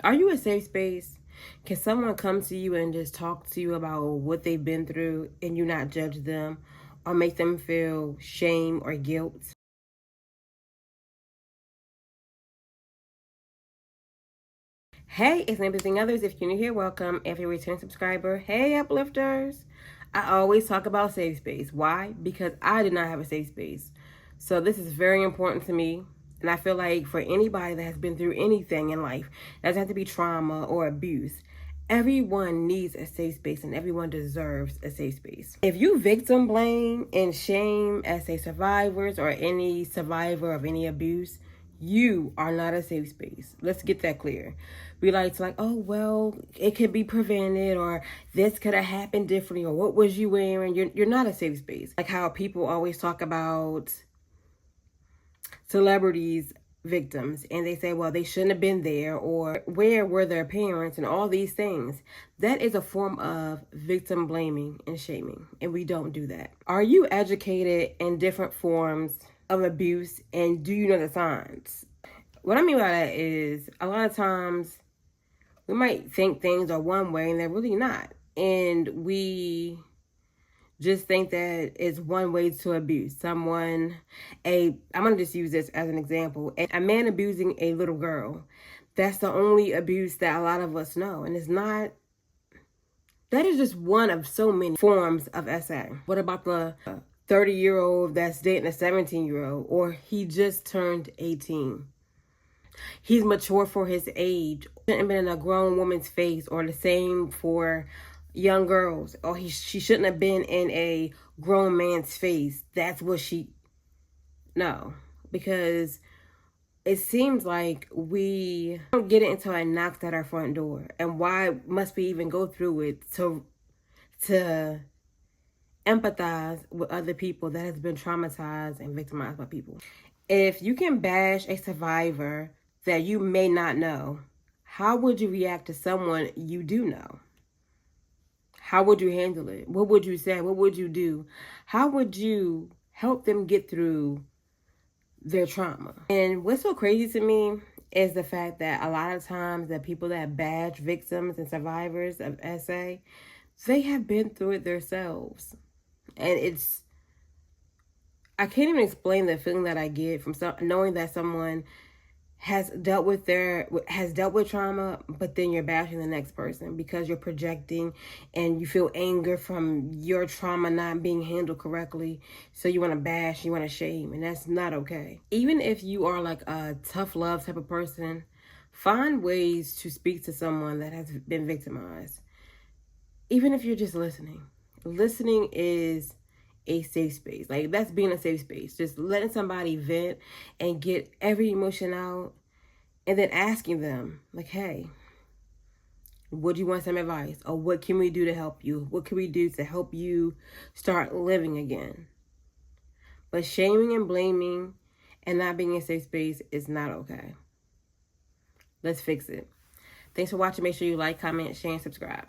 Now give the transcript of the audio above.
Are you a safe space? Can someone come to you and just talk to you about what they've been through and you not judge them or make them feel shame or guilt? Hey, it's Everything Others. If you're new here, welcome. If you're a returning subscriber, hey, uplifters. I always talk about safe space. Why? Because I did not have a safe space. So this is very important to me. And I feel like for anybody that has been through anything in life, it doesn't have to be trauma or abuse. Everyone needs a safe space and everyone deserves a safe space. If you victim blame and shame as say survivors or any survivor of any abuse, you are not a safe space. Let's get that clear. We like to oh, well, it could be prevented or this could have happened differently or what was you wearing? You're not a safe space. Like how people always talk about celebrities victims and they say, well, they shouldn't have been there or where were their parents and all these things. That is a form of victim blaming and shaming, and we don't do that. Are you educated in different forms of abuse, and do you know the signs? What I mean by that is a lot of times we might think things are one way and they're really not, and we just think that it's one way to abuse someone. I'm going to just use this as an example. A man abusing a little girl. That's the only abuse that a lot of us know. And it's not, that is just one of so many forms of SA. What about the 30-year-old that's dating a 17-year-old, or he just turned 18? He's mature for his age. Shouldn't have been in a grown woman's face, or the same for young girls. Or she shouldn't have been in a grown man's face. That's what no, because it seems like we don't get it until it knocks at our front door. And why must we even go through it to empathize with other people that has been traumatized and victimized by people? If you can bash a survivor that you may not know, how would you react to someone you do know? How would you handle it? What would you say? What would you do? How would you help them get through their trauma? And what's so crazy to me is the fact that a lot of times the people that bash victims and survivors of SA, they have been through it themselves. And I can't even explain the feeling that I get from knowing that someone has dealt with trauma, but then you're bashing the next person because you're projecting and you feel anger from your trauma not being handled correctly. So you want to bash, you want to shame, and that's not okay. Even if you are like a tough love type of person, find ways to speak to someone that has been victimized. Even if you're just listening. Listening is a safe space. Like, that's being a safe space. Just letting somebody vent and get every emotion out, and then asking them, like, hey, would you want some advice? Or what can we do to help you? What can we do to help you start living again? But shaming and blaming and not being in a safe space is not okay. Let's fix it. Thanks for watching. Make sure you like, comment, share, and subscribe.